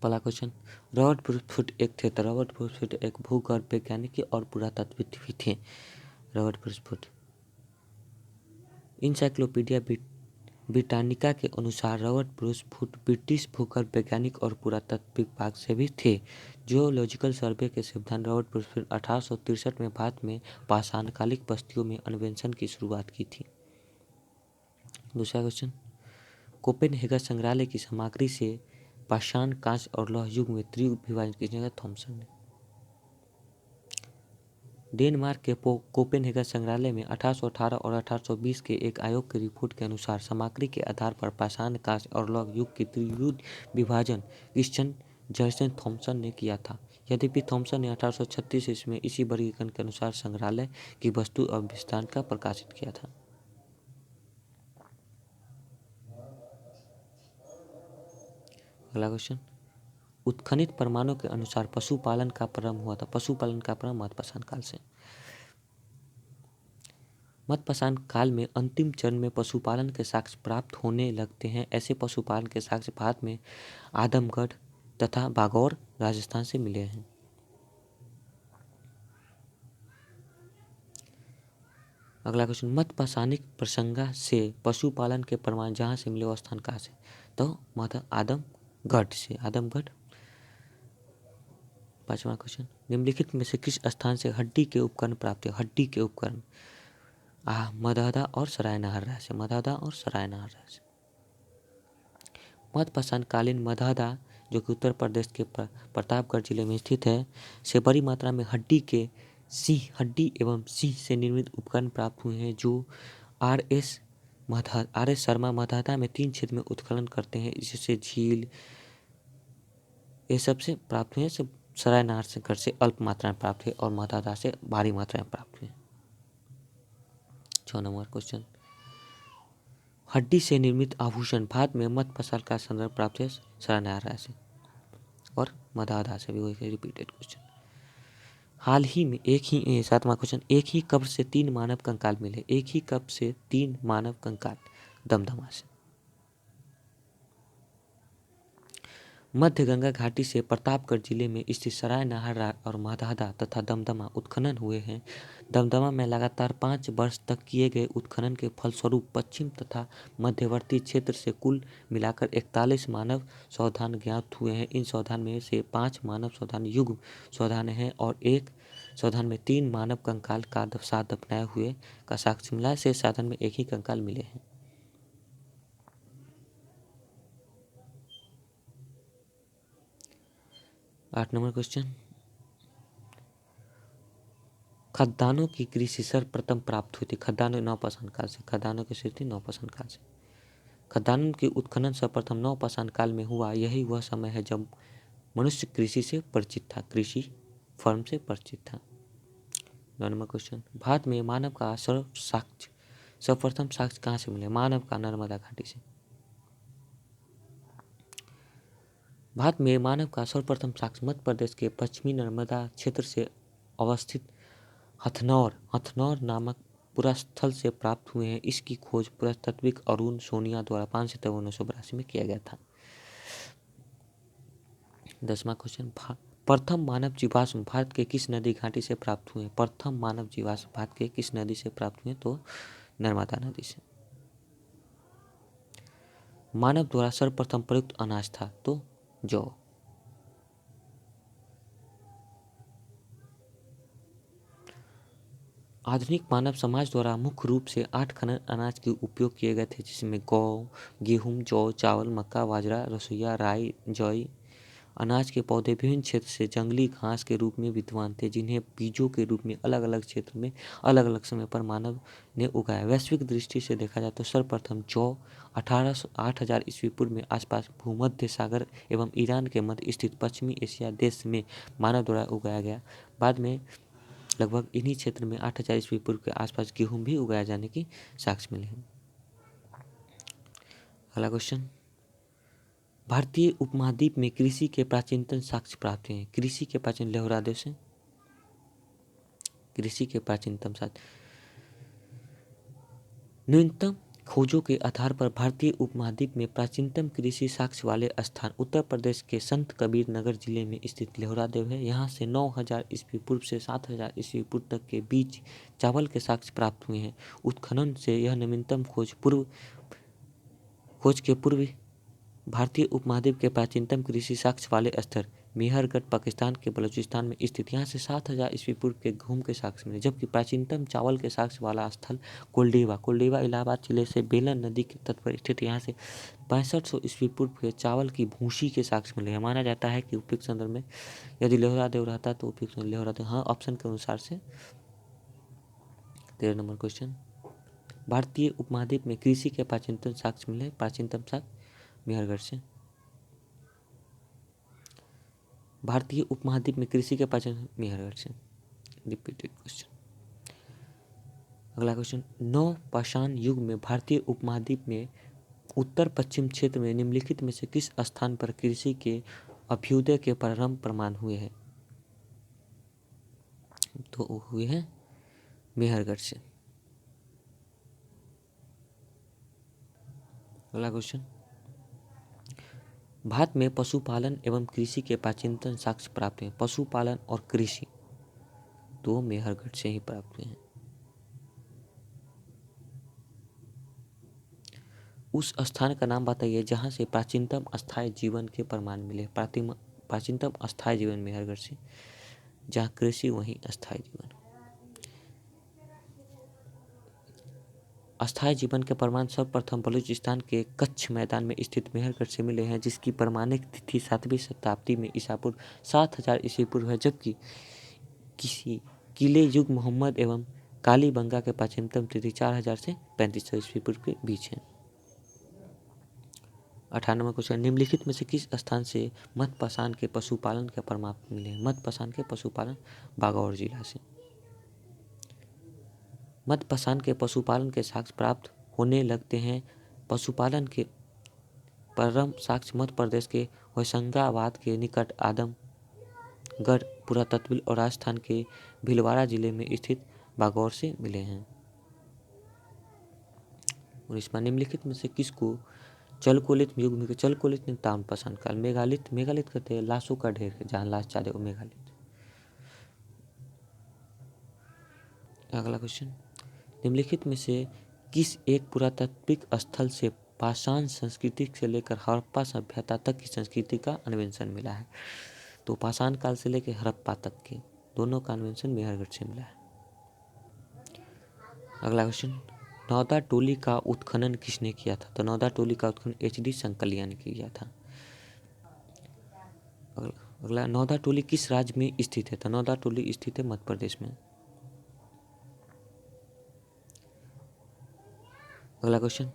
पहला question, Robert Bruce Foote एक थे। तो रॉबर्ट ब्रूसफुट एक भूगर्भ वैज्ञानिक और पुरातत्वविद भी थे। Robert Bruce Foote. इंसाइक्लोपीडिया ब्रिटानिका के अनुसार रॉबर्ट ब्रूसफुट ब्रिटिश भूगर्भ वैज्ञानिक और पुरातत्व विभाग से भी थे। जियोलॉजिकल सर्वे के सिद्धांत रॉबर्ट ब्रूसफुट 1863 में भारत में पाषाणकालिक बस्तियों में अन्वेषण की शुरुआत की थी। दूसरा क्वेश्चन, कोपेनहेगन संग्रहालय की सामग्री से पाषाण, कांस्य और लौह युग में त्रियुग विभाजन की जगह थॉमसन ने। डेनमार्क के कोपेनहेगन संग्रहालय में 1818 और 1820 के एक आयोग की रिपोर्ट के अनुसार सामग्री के आधार पर पाषाण, कांस्य और लौह युग की त्रियुग विभाजन क्रिश्चियन जर्सन थॉमसन ने किया था। यद्यपि थॉमसन ने 1836 ईस्वी में इसी वर्गीकरण के अनुसार संग्रहालय की वस्तु और विस्तार का प्रकाशित किया था। अगला क्वेश्चन, उत्खनित प्रमाणों के अनुसार पशुपालन का प्रारंभ हुआ था। पशुपालन का प्रारंभ मध्यपाषाण काल से। मध्यपाषाण काल में अंतिम चरण में पशुपालन के साक्ष्य प्राप्त होने लगते हैं। ऐसे पशुपालन के साक्ष्य भारत में आदमगढ़ तथा बागौर राजस्थान से मिले हैं। अगला क्वेश्चन, मध्यपाषाणिक प्रसंगा से पशुपालन के प्रमाण जहाँ से मिले वो स्थान कहाँ से? तो आदमगढ़ से। आदमगढ़। पांचवा क्वेश्चन, निम्नलिखित में से किस स्थान से हड्डी के उपकरण प्राप्त है? हड्डी के उपकरण मदहदा और सरायनहर से। मदहदा और सरायनहर से। मध्यपाषाण कालीन मदहदा, जो कि उत्तर प्रदेश के प्रतापगढ़ जिले में स्थित है, से बड़ी मात्रा में हड्डी एवं सींग से निर्मित उपकरण प्राप्त हुए हैं, जो आर.एस. शर्मा मदहदा में 3 क्षेत्र में उत्खनन करते हैं, जिससे झील ये सबसे प्राप्त हुए। सब सरायनहर से गढ़ से अल्प मात्रा में प्राप्त हुए और मदहदा से भारी मात्रा में प्राप्त हुए। 6 नंबर क्वेश्चन, हड्डी से निर्मित आभूषण भारत में मध्यपाषाण का संदर्भ प्राप्त है सरायनहर से और मदहदा से भी। वही रिपीटेड क्वेश्चन। हाल ही में 7वां क्वेश्चन, एक ही कब्र से 3 मानव कंकाल मिले। एक ही कब्र से 3 मानव कंकाल दमदमा से। मध्य गंगा घाटी से प्रतापगढ़ जिले में स्थित सरायनहर और मदहदा तथा दमदमा उत्खनन हुए हैं। दमदमा में लगातार 5 वर्ष तक किए गए उत्खनन के फलस्वरूप पश्चिम तथा मध्यवर्ती क्षेत्र से कुल मिलाकर 41 मानव शवदान ज्ञात हुए हैं। इन शवदान में से 5 मानव शवदान युग्म शवदान हैं और एक शवदान में 3 मानव कंकाल का साथ दफनाए हुए का साक्ष्य मिला। से शवदान में एक ही कंकाल मिले हैं। 8 नंबर क्वेश्चन, खद्दानों की कृषि सर्वप्रथम प्राप्त हुई थी। खद्दानों नवपाषाण काल से। खद्दानों की सृष्टि नवपाषाण काल से। खद्दानों की उत्खनन सर्वप्रथम नवपाषाण काल में हुआ। यही वह समय है जब मनुष्य कृषि से परिचित था, कृषि फर्म से परिचित था। 9 नंबर क्वेश्चन, भारत में मानव का सर्वप्रथम साक्ष्य कहाँ से मिले? मानव का नर्मदा घाटी से। भारत में मानव का सर्वप्रथम साक्ष्य मध्य प्रदेश के पश्चिमी नर्मदा क्षेत्र से अवस्थित हथनौर नामक पुरास्थल से प्राप्त हुए हैं। इसकी खोज पुरातत्वविद अरुण सोनिया द्वारा 5 सितंबर 1982 में किया गया था। 10वां क्वेश्चन, प्रथम मानव जीवाश्म भारत के किस नदी घाटी से प्राप्त हुए? प्रथम मानव जीवाश्म भारत के किस नदी से प्राप्त हुए? तो नर्मदा नदी से। मानव द्वारा सर्वप्रथम प्रयुक्त अनाज था तो जौ। आधुनिक मानव समाज द्वारा मुख्य रूप से 8 खनन अनाज के उपयोग किए गए थे, जिसमें गेहूं, जौ, चावल, मक्का, बाजरा, रसोइया, राई, जौ। अनाज के पौधे विभिन्न क्षेत्र से जंगली घास के रूप में विद्यमान थे, जिन्हें बीजों के रूप में अलग अलग क्षेत्र में अलग अलग समय पर मानव ने उगाया। वैश्विक दृष्टि से देखा जाए तो सर्वप्रथम जौ 8000 ईस्वी पूर्व में आसपास भूमध्य सागर एवं ईरान के मध्य स्थित पश्चिमी एशिया देश में मानव द्वारा उगाया गया। बाद में लगभग इन्हीं क्षेत्र में 8000 ईस्वी पूर्व के आसपास गेहूं भी उगाए जाने की साक्ष्य मिले हैं। अगला क्वेश्चन, भारतीय उपमहाद्वीप में कृषि के प्राचीनतम साक्ष्य प्राप्त हैं। कृषि के प्राचीन लेहरा देश है। कृषि के प्राचीनतम साक्ष्य न्यूनतम खोजों के आधार पर भारतीय उपमहाद्वीप में प्राचीनतम कृषि साक्ष्य वाले स्थान उत्तर प्रदेश के संत कबीर नगर जिले में स्थित लेहौरा देव है। यहाँ से 9000 ईस्वी पूर्व से 7000 ईस्वी पूर्व तक के बीच चावल के साक्ष्य प्राप्त हुए हैं। उत्खनन से यह नवीनतम खोज के पूर्व भारतीय उपमहाद्वीप के प्राचीनतम कृषि साक्ष्य वाले स्थल मेहरगढ़ पाकिस्तान के बलूचिस्तान में स्थित। यहाँ से 7000 ईस्वी पूर्व के गेहूं के साक्ष्य मिले, जबकि प्राचीनतम चावल के साक्ष्य वाला स्थल कोल्डेवा इलाहाबाद जिले से बेलन नदी के तट पर स्थित। यहाँ से 6500 ईस्वी पूर्व के चावल की भूसी के साक्ष्य मिले हैं। माना जाता है कि उपयुक्त संदर्भ में यदि लेहौरा देव रहता तो उपयुक्त लेहौरा देव, हाँ ऑप्शन के अनुसार से। 13 नंबर क्वेश्चन, भारतीय उपमहाद्वीप में कृषि के प्राचीनतम साक्ष्य मिले, प्राचीनतम साक्ष्य मेहरगढ़ से। भारतीय उपमहाद्वीप में कृषि के प्राचीन मेहरगढ़ से। Repeated question. अगला क्वेश्चन, नवपाषाण युग में भारतीय उपमहाद्वीप में उत्तर पश्चिम क्षेत्र में निम्नलिखित में से किस स्थान पर कृषि के अभ्युदय के प्रारंभ प्रमाण हुए हैं? तो हुए हैं मेहरगढ़ से। अगला क्वेश्चन, भारत में पशुपालन एवं कृषि के प्राचीनतम साक्ष्य प्राप्त हैं। पशुपालन और कृषि तो मेहरगढ़ से ही प्राप्त हुए हैं। उस स्थान का नाम बताइए जहां से प्राचीनतम अस्थायी जीवन के प्रमाण मिले। प्राचीनतम अस्थायी जीवन मेहरगढ़ से, जहाँ कृषि वहीं अस्थायी जीवन। अस्थायी जीवन के प्रमाण सर्वप्रथम बलूचिस्तान के कच्छ मैदान में स्थित मेहरगढ़ से मिले हैं, जिसकी प्रमाणिक तिथि 7वीं शताब्दी में ईसा पूर्व 7000 ईस्वी पूर्व है, जबकि किसी किले युग मोहम्मद एवं कालीबंगा के प्राचीनतम तिथि 4000 से 3500 ईस्वी पूर्व के बीच है। 98 क्वेश्चन, निम्नलिखित में से किस स्थान से मध्यपाषाण के पशुपालन के प्रमाण मिले हैं? मध्यपाषाण के पशुपालन बागौर जिला से। मध्यपाषाण के पशुपालन के साक्ष्य प्राप्त होने लगते हैं। पशुपालन के प्रारंभ साक्ष्य मध्य प्रदेश के होशंगाबाद के निकट आदमगढ़ पुरातत्व और राजस्थान के भीलवाड़ा जिले में स्थित बागौर से मिले हैं। और इसमें निम्नलिखित में से किसको चलकोलित युग में, चलकोलित ताम्रपाषाण काल, मेगालिथ कहते हैं लाशों का ढेर, जहाँ लाश चाहे वो मेगालिथ। अगला क्वेश्चन, निम्नलिखित में से किस एक पुरातात्विक स्थल से पाषाण संस्कृति से लेकर हड़प्पा सभ्यता तक की संस्कृति का अन्वेषण मिला है? तो पाषाण काल से लेकर हड़प्पा तक के दोनों का अन्वेषण मेहरगढ़ से मिला है। अगला क्वेश्चन, नौदा टोली का उत्खनन किसने किया था? तो नौदा टोली का उत्खनन HD संकलिया ने किया था। अगला, नौदा टोली किस राज्य में स्थित है? तो नौदा टोली स्थित है मध्य प्रदेश में। अगला क्वेश्चन,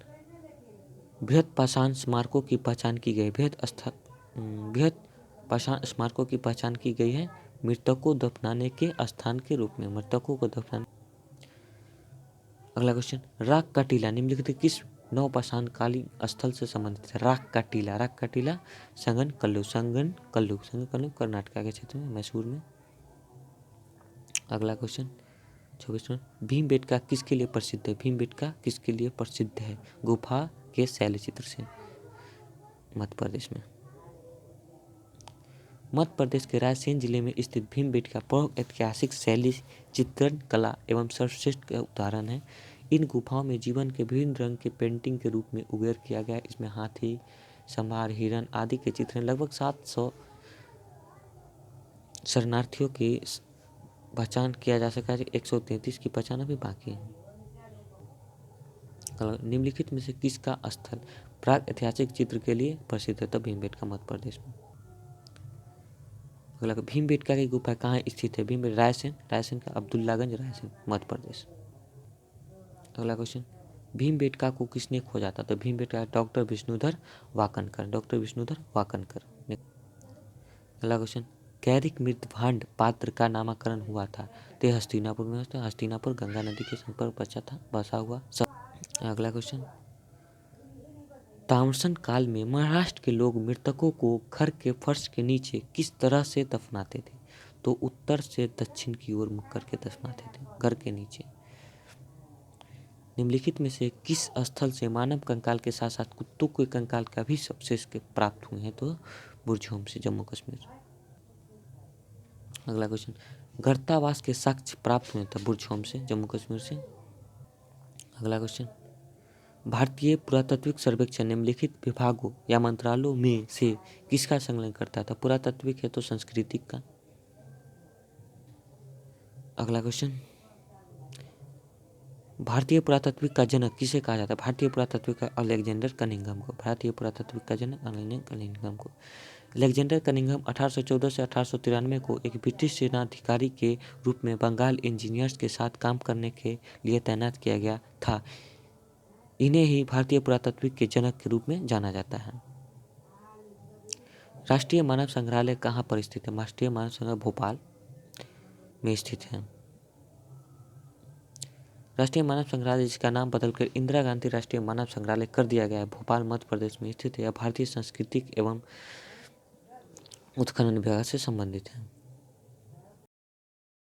बृहत पाषाण स्मारकों की पहचान की गई। बृहत पाषाण स्मारकों की पहचान की गई है मृतकों दफनाने के स्थान के रूप में, मृतकों को दफनाने। अगला क्वेश्चन, राक का टीला निम्नलिखित किस नवपाषाण कालीन स्थल से संबंधित है? राक का टीला संगन कल्लू कर्नाटक के क्षेत्र में, मैसूर में। अगला क्वेश्चन 24वां, भीमबेटका किसके लिए प्रसिद्ध है? भीमबेटका किसके लिए प्रसिद्ध है? गुफा के शैल चित्र से, मध्य प्रदेश में। मध्य प्रदेश के रायसेन जिले में स्थित भीमबेटका प्रमुख ऐतिहासिक शैली चित्रण कला एवं सर्वश्रेष्ठ का उदाहरण है। इन गुफाओं में जीवन के विभिन्न रंग के पेंटिंग के रूप में उकेर किया गया। इसमें हाथी, संभार, हिरण आदि के चित्र हैं। लगभग 700 शरणार्थियों की पहचान किया जा सका है। 133 की पहचान अभी बाकी है। निम्नलिखित में से किसका स्थल प्राग ऐतिहासिक चित्र के लिए प्रसिद्ध है? तो भीमबेटका मध्य प्रदेश में। अगला, भीमबेटका की गुफा कहाँ स्थित है? रायसेन का अब्दुल्लागंज, रायसेन मध्य प्रदेश। अगला क्वेश्चन, भीमबेटका को किसने खोजा था? तो भीमबेटका डॉक्टर विष्णुधर वाकनकर। अगला क्वेश्चन, कैरिक मृदभांड पात्र का नामकरण हुआ था? ते हस्तिनापुर में। हस्तिनापुर गंगा नदी के संपर्क बसा हुआ। अगला क्वेश्चन, ताम्रसन काल में महाराष्ट्र के लोग मृतकों को घर के फर्श के नीचे किस तरह से दफनाते थे? तो उत्तर से दक्षिण की ओर मुख करके दफनाते थे, घर के नीचे। निम्नलिखित में से किस स्थल से मानव कंकाल के साथ साथ कुत्तों के कंकाल का भी अवशेष प्राप्त हुए हैं? तो बुर्ज से, जम्मू कश्मीर। अगला क्वेश्चन, गर्तावास के साक्ष्य प्राप्त हुए थे बुर्ज से, जम्मू कश्मीर से। अगला क्वेश्चन, भारतीय पुरातात्विक सर्वेक्षण निम्नलिखित विभागों या मंत्रालयों में से किसका संकलन करता था? पुरातात्विक है तो सांस्कृतिक का। अगला क्वेश्चन, भारतीय पुरातात्विक का जनक किसे कहा जाता है? भारतीय पुरातात्विक का अलेक्जेंडर कनिंघम को। भारतीय पुरातात्विक का जनक अलेक्जेंडर कनिंघम को। अलेक्जेंडर कनिंघम 1814 से 1893 को एक ब्रिटिश सेनाधिकारी के रूप में बंगाल इंजीनियर्स के साथ काम करने के लिए तैनात किया गया था। इन्हें ही भारतीय पुरातात्विक के जनक के रूप में जाना जाता है। राष्ट्रीय मानव संग्रहालय कहाँ पर स्थित है? राष्ट्रीय मानव संग्रहालय भोपाल में स्थित है। राष्ट्रीय मानव संग्रहालय, जिसका नाम बदलकर इंदिरा गांधी राष्ट्रीय मानव संग्रहालय कर दिया गया है, भोपाल मध्य प्रदेश में स्थित है। यह भारतीय सांस्कृतिक एवं उत्खनन विभाग से संबंधित है।